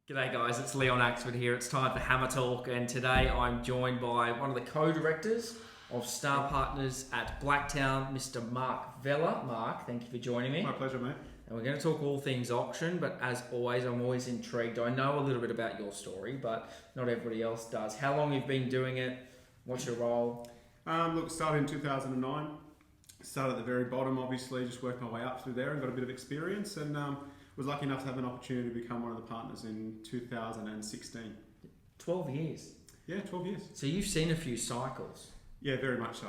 G'day guys, it's Leon Axford here. It's time for Hammer Talk, and today I'm joined by one of the co-directors of Starr Partners at Blacktown, Mr. Mark Vella. Mark, thank you for joining me. My pleasure, mate. And we're going to talk all things auction, but as always, I'm always intrigued. I know a little bit about your story, but not everybody else does. How long you've been doing it? What's your role? Started in 2009. Started at the very bottom, obviously, just worked my way up through there and got a bit of experience, and was lucky enough to have an opportunity to become one of the partners in 2016. 12 years. Yeah, 12 years. So you've seen a few cycles. Yeah, very much so.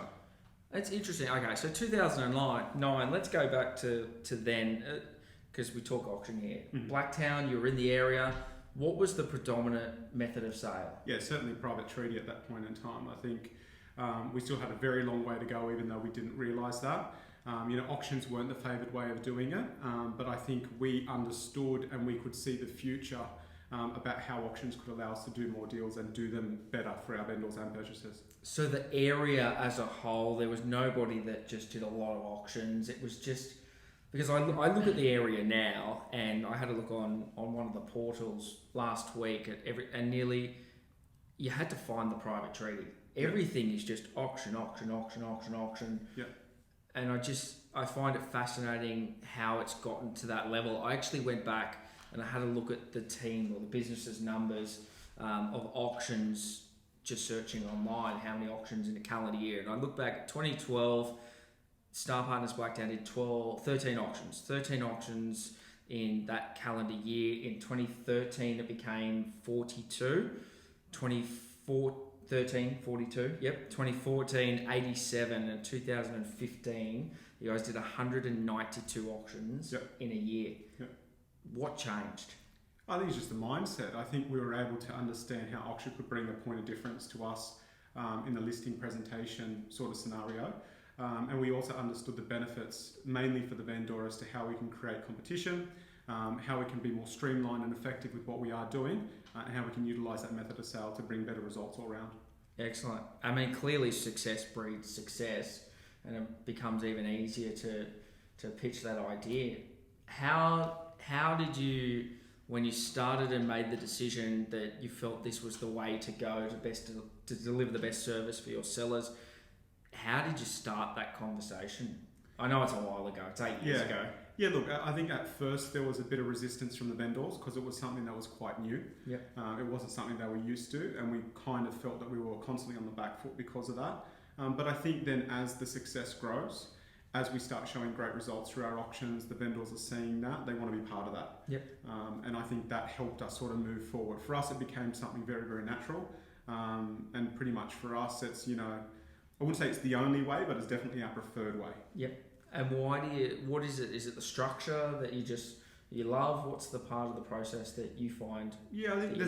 That's interesting. Okay, so 2009, let's go back to then, because we talk auction here. Mm-hmm. Blacktown, you were in the area. What was the predominant method of sale? Yeah, certainly private treaty at that point in time. I think we still had a very long way to go, even though we didn't realise that. Auctions weren't the favoured way of doing it, but I think we understood and we could see the future about how auctions could allow us to do more deals and do them better for our vendors and purchasers. So the area as a whole, there was nobody that just did a lot of auctions. It was just, because I look at the area now, and I had a look on one of the portals last week and nearly you had to find the private treaty. Everything is just auction. Yeah. And I find it fascinating how it's gotten to that level. I actually went back and I had a look at the team or the business's numbers of auctions, just searching online, how many auctions in a calendar year. And I look back at 2012, Starr Partners Blacktown did 13 auctions. 13 auctions in that calendar year. In 2013, it became 42. 2013, 42, yep. 2014, 87, and 2015, you guys did 192 auctions in a year. Yep. What changed? I think it's just the mindset. I think we were able to understand how auction could bring a point of difference to us in the listing presentation sort of scenario. And we also understood the benefits, mainly for the vendor, as to how we can create competition, how we can be more streamlined and effective with what we are doing, and how we can utilise that method of sale to bring better results all around. Excellent. I mean, clearly success breeds success, and it becomes even easier to pitch that idea. How did you, when you started and made the decision that you felt this was the way to go to deliver the best service for your sellers, how did you start that conversation? I know it's a while ago, it's 8 years ago. Yeah, look, I think at first there was a bit of resistance from the vendors because it was something that was quite new. Yep. It wasn't something they were used to, and we kind of felt that we were constantly on the back foot because of that. But I think then as the success grows, as we start showing great results through our auctions, the vendors are seeing that, they want to be part of that. Yep. And I think that helped us sort of move forward. For us, it became something very, very natural. And pretty much for us, it's, I wouldn't say it's the only way, but it's definitely our preferred way. Yep. And what is it? Is it the structure that you love? What's the part of the process that you find? Yeah, I think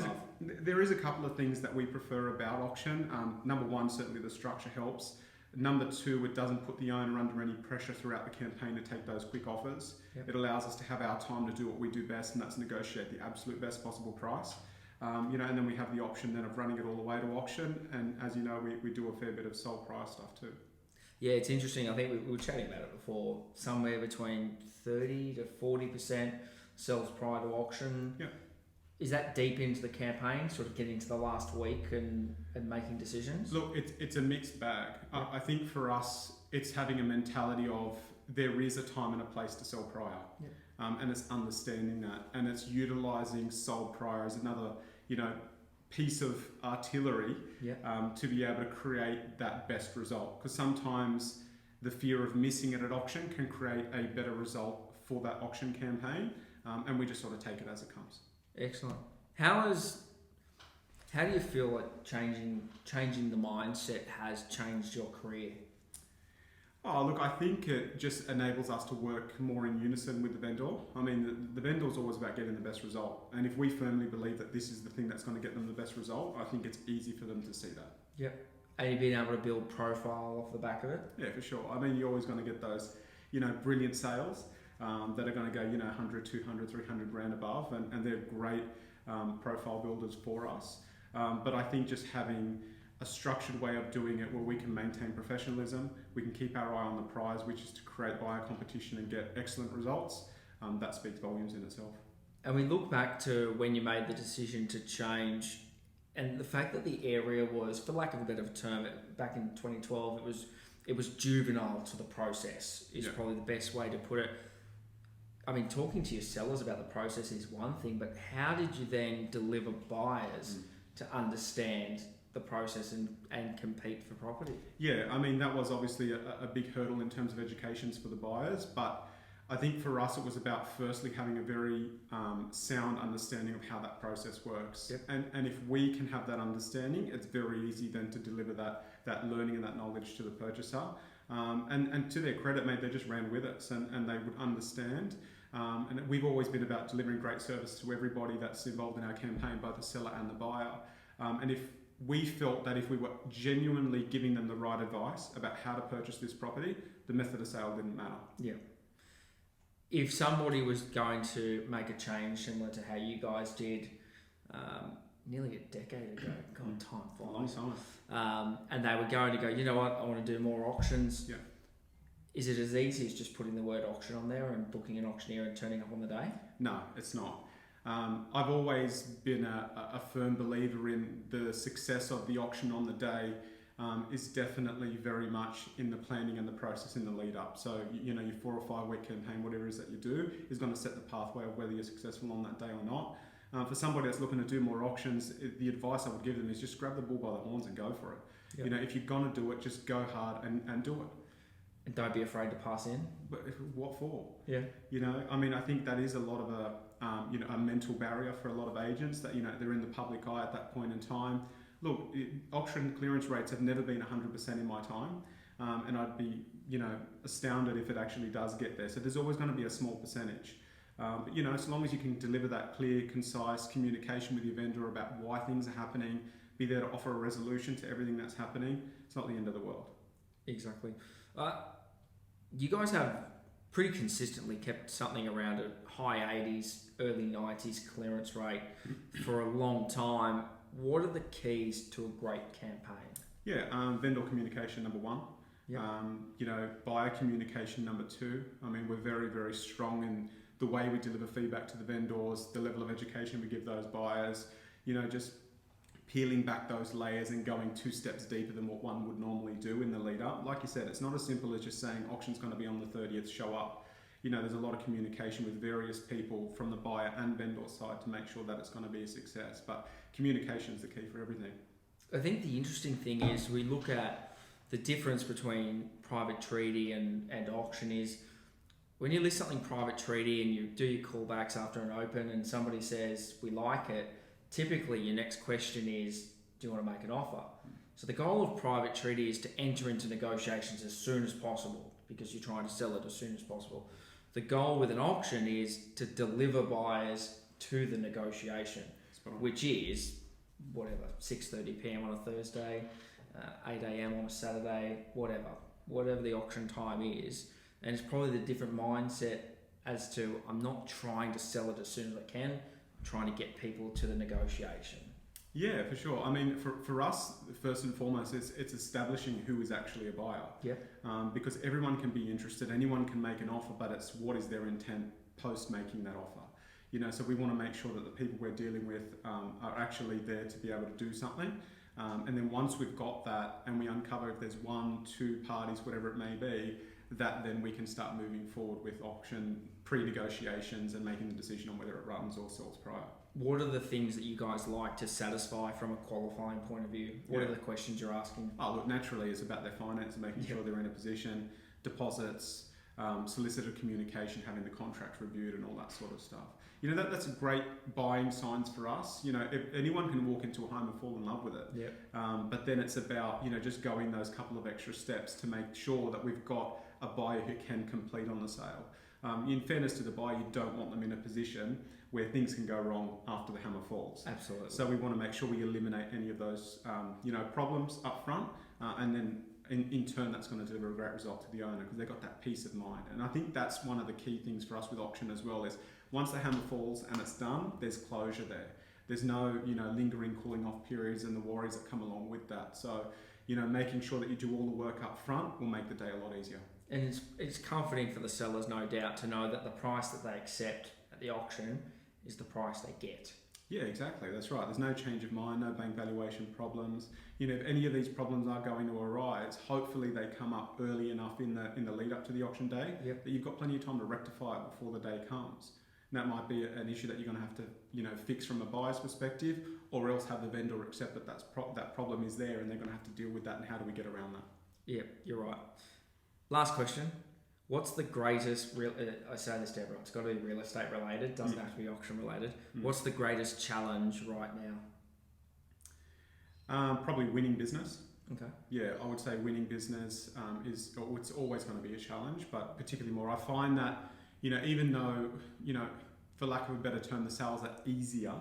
there is a couple of things that we prefer about auction. Number one, certainly the structure helps. Number two, it doesn't put the owner under any pressure throughout the campaign to take those quick offers. Yep. It allows us to have our time to do what we do best, and that's negotiate the absolute best possible price. And then we have the option then of running it all the way to auction. And as you know, we do a fair bit of sold price stuff too. Yeah, it's interesting. I think we were chatting about it before. Somewhere between 30 to 40% sells prior to auction. Yeah. Is that deep into the campaign, sort of getting to the last week and making decisions? Look, it's a mixed bag. Yeah. I think for us, it's having a mentality of there is a time and a place to sell prior. Yeah. And it's understanding that. And it's utilising sold prior as another, piece of artillery to be able to create that best result. Because sometimes the fear of missing it at auction can create a better result for that auction campaign, and we just sort of take it as it comes. Excellent. How do you feel like changing the mindset has changed your career? Oh, look, I think it just enables us to work more in unison with the vendor. I mean, the vendor's always about getting the best result. And if we firmly believe that this is the thing that's going to get them the best result, I think it's easy for them to see that. Yep. And you've been able to build profile off the back of it? Yeah, for sure. I mean, you're always going to get those, brilliant sales that are going to go, 100, 200, 300 grand above. And they're great profile builders for us. But I think just having a structured way of doing it where we can maintain professionalism, we can keep our eye on the prize, which is to create buyer competition and get excellent results. That speaks volumes in itself. And we look back to when you made the decision to change, and the fact that the area was, for lack of a better term, back in 2012, it was juvenile to the process, is probably the best way to put it. I mean, talking to your sellers about the process is one thing, but how did you then deliver buyers to understand the process and compete for property? Yeah, I mean, that was obviously a big hurdle in terms of educations for the buyers, but I think for us it was about firstly having a very sound understanding of how that process works. Yep. And if we can have that understanding, it's very easy then to deliver that learning and that knowledge to the purchaser. And to their credit, mate, they just ran with us and they would understand. And we've always been about delivering great service to everybody that's involved in our campaign, both the seller and the buyer. And if we felt that if we were genuinely giving them the right advice about how to purchase this property, the method of sale didn't matter. Yeah. If somebody was going to make a change similar to how you guys did nearly a decade ago, God, time flies. Long time. And they were going to go, you know what, I want to do more auctions. Yeah. Is it as easy as just putting the word auction on there and booking an auctioneer and turning up on the day? No, it's not. I've always been a firm believer in the success of the auction on the day is definitely very much in the planning and the process in the lead up. So, you know, your 4 or 5 week campaign, whatever it is that you do, is going to set the pathway of whether you're successful on that day or not. For somebody that's looking to do more auctions, the advice I would give them is just grab the bull by the horns and go for it. Yep. You know, if you're going to do it, just go hard and do it. And don't be afraid to pass in. But what for? Yeah. You know, I mean, I think that is a lot of a mental barrier for a lot of agents that, you know, they're in the public eye at that point in time. Look, auction clearance rates have never been 100% in my time. And I'd be, you know, astounded if it actually does get there. So there's always going to be a small percentage. But, you know, as long as you can deliver that clear, concise communication with your vendor about why things are happening, be there to offer a resolution to everything that's happening, it's not the end of the world. Exactly. You guys have pretty consistently kept something around a high 80s, early 90s clearance rate for a long time. What are the keys to a great campaign? Yeah, vendor communication, number 1. Yep. You know, buyer communication, number 2. I mean, we're very, very strong in the way we deliver feedback to the vendors, the level of education we give those buyers, you know, just peeling back those layers and going 2 steps deeper than what one would normally do in the lead up. Like you said, it's not as simple as just saying auction's going to be on the 30th, show up. You know, there's a lot of communication with various people from the buyer and vendor side to make sure that it's going to be a success. But communication is the key for everything. I think the interesting thing is we look at the difference between private treaty and auction is when you list something private treaty and you do your callbacks after an open and somebody says, we like it, typically your next question is, do you want to make an offer? So the goal of private treaty is to enter into negotiations as soon as possible because you're trying to sell it as soon as possible. The goal with an auction is to deliver buyers to the negotiation, which is whatever, 6:30 p.m. on a Thursday, 8 a.m. on a Saturday, whatever the auction time is. And it's probably the different mindset as to I'm not trying to sell it as soon as I can, I'm trying to get people to the negotiation. Yeah, for sure. I mean, for us, first and foremost, it's establishing who is actually a buyer. Yeah. Because everyone can be interested, anyone can make an offer, but it's what is their intent post making that offer. You know, so we want to make sure that the people we're dealing with are actually there to be able to do something. And then once we've got that and we uncover if there's 1, 2 parties, whatever it may be, that then we can start moving forward with auction pre-negotiations and making the decision on whether it runs or sells prior. What are the things that you guys like to satisfy from a qualifying point of view? What are the questions you're asking? Oh, look, naturally it's about their finance and making sure they're in a position, deposits, solicitor communication, having the contract reviewed and all that sort of stuff. You know, that's a great buying signs for us. You know, if anyone can walk into a home and fall in love with it. Yep. But then it's about, you know, just going those couple of extra steps to make sure that we've got a buyer who can complete on the sale. In fairness to the buyer, you don't want them in a position where things can go wrong after the hammer falls. Absolutely. So we want to make sure we eliminate any of those, you know, problems up front, and then in turn that's going to deliver a great result to the owner because they've got that peace of mind. And I think that's one of the key things for us with auction as well is once the hammer falls and it's done, there's closure there. There's no, you know, lingering cooling off periods and the worries that come along with that. So, you know, making sure that you do all the work up front will make the day a lot easier. And it's comforting for the sellers, no doubt, to know that the price that they accept at the auction is the price they get. Yeah, exactly. That's right. There's no change of mind, no bank valuation problems. You know, if any of these problems are going to arise, hopefully they come up early enough in the lead up to the auction day that you've got plenty of time to rectify it before the day comes. And that might be an issue that you're going to have to, you know, fix from a buyer's perspective, or else have the vendor accept that that problem is there, and they're going to have to deal with that. And how do we get around that? Yeah, you're right. Last question. What's the greatest I say this to everyone, it's got to be real estate related, doesn't have to be auction related. What's the greatest challenge right now? Probably winning business. Okay. Yeah, I would say winning business it's always going to be a challenge, but particularly more. I find that, you know, even though, you know, for lack of a better term, the sales are easier,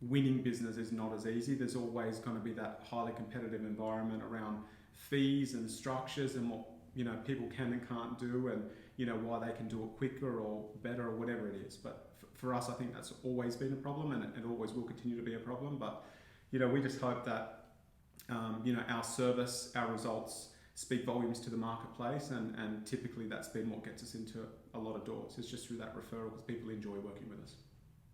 winning business is not as easy. There's always going to be that highly competitive environment around fees and structures and what, you know, people can and can't do, and, you know, why they can do it quicker or better or whatever it is. But for us, I think that's always been a problem, and it always will continue to be a problem. But, you know, we just hope that, you know, our service, our results speak volumes to the marketplace, and typically that's been what gets us into a lot of doors. It's just through that referral, because people enjoy working with us.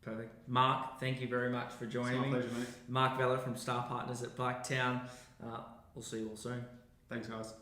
Perfect. Mark, thank you very much for joining me. It's my pleasure, mate. Mark Vella from Starr Partners at Blacktown. We'll see you all soon. Thanks, guys.